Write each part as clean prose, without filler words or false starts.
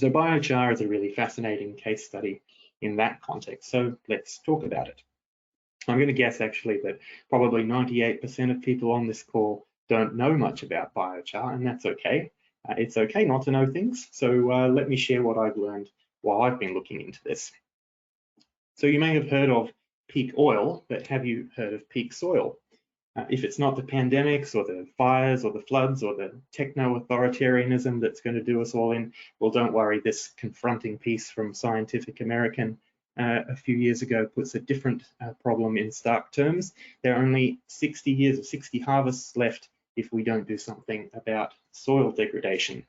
So biochar is a really fascinating case study in that context. So let's talk about it. I'm going to guess actually that probably 98% of people on this call don't know much about biochar, and that's okay. It's okay not to know things. So let me share what I've learned while I've been looking into this. So you may have heard of peak oil, but have you heard of peak soil? If it's not the pandemics or the fires or the floods or the techno-authoritarianism that's going to do us all in, well, don't worry, this confronting piece from Scientific American a few years ago puts a different problem in stark terms. There are only 60 years or 60 harvests left if we don't do something about soil degradation.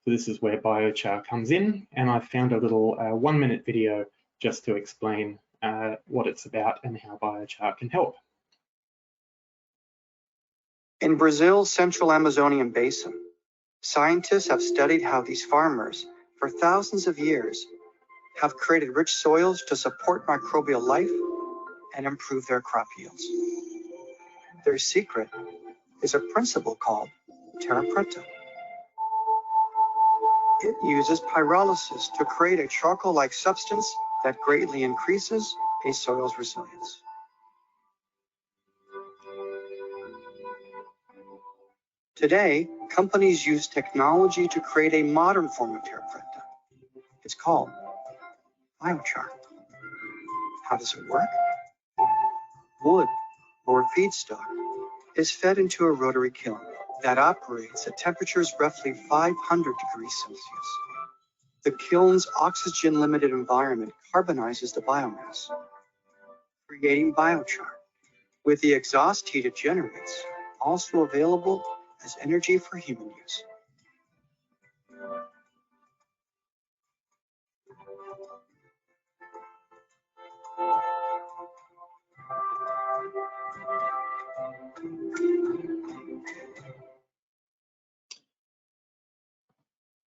So this is where biochar comes in, and I've found a little 1-minute video just to explain what it's about and how biochar can help. In Brazil's central Amazonian basin, scientists have studied how these farmers, for thousands of years, have created rich soils to support microbial life and improve their crop yields. Their secret is a principle called terra preta. It uses pyrolysis to create a charcoal-like substance that greatly increases a soil's resilience. Today, companies use technology to create a modern form of terra preta. It's called biochar. How does it work? Wood, or feedstock, is fed into a rotary kiln that operates at temperatures roughly 500 degrees Celsius. The kiln's oxygen-limited environment carbonizes the biomass, creating biochar, with the exhaust heat it generates also available as energy for human use.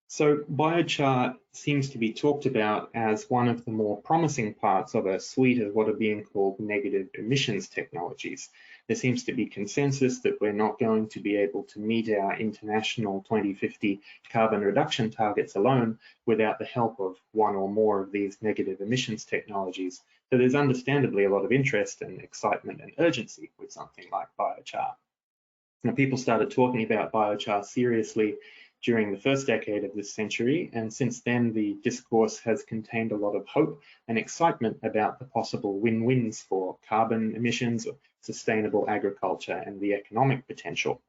So biochar seems to be talked about as one of the more promising parts of a suite of what are being called negative emissions technologies. There seems to be consensus that we're not going to be able to meet our international 2050 carbon reduction targets alone without the help of one or more of these negative emissions technologies. So there's understandably a lot of interest and excitement and urgency with something like biochar. Now, people started talking about biochar seriously during the first decade of this century, and since then the discourse has contained a lot of hope and excitement about the possible win-wins for carbon emissions, sustainable agriculture, and the economic potential.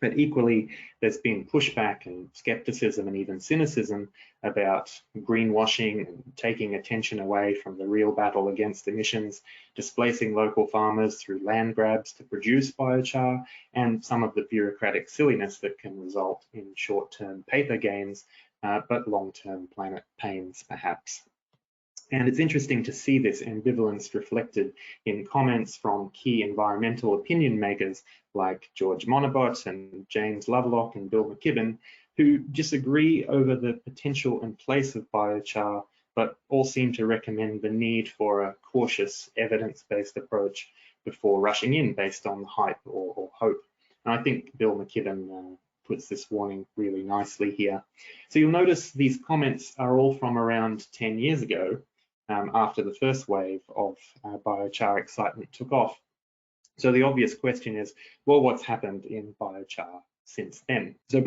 But equally, there's been pushback and skepticism and even cynicism about greenwashing and taking attention away from the real battle against emissions, displacing local farmers through land grabs to produce biochar, and some of the bureaucratic silliness that can result in short-term paper gains, but long-term planet pains, perhaps. And it's interesting to see this ambivalence reflected in comments from key environmental opinion makers like George Monibot and James Lovelock and Bill McKibben, who disagree over the potential and place of biochar, but all seem to recommend the need for a cautious, evidence-based approach before rushing in based on hype or hope. And I think Bill McKibben puts this warning really nicely here. So you'll notice these comments are all from around 10 years ago, after the first wave of biochar excitement took off. So the obvious question is, well, what's happened in biochar since then? So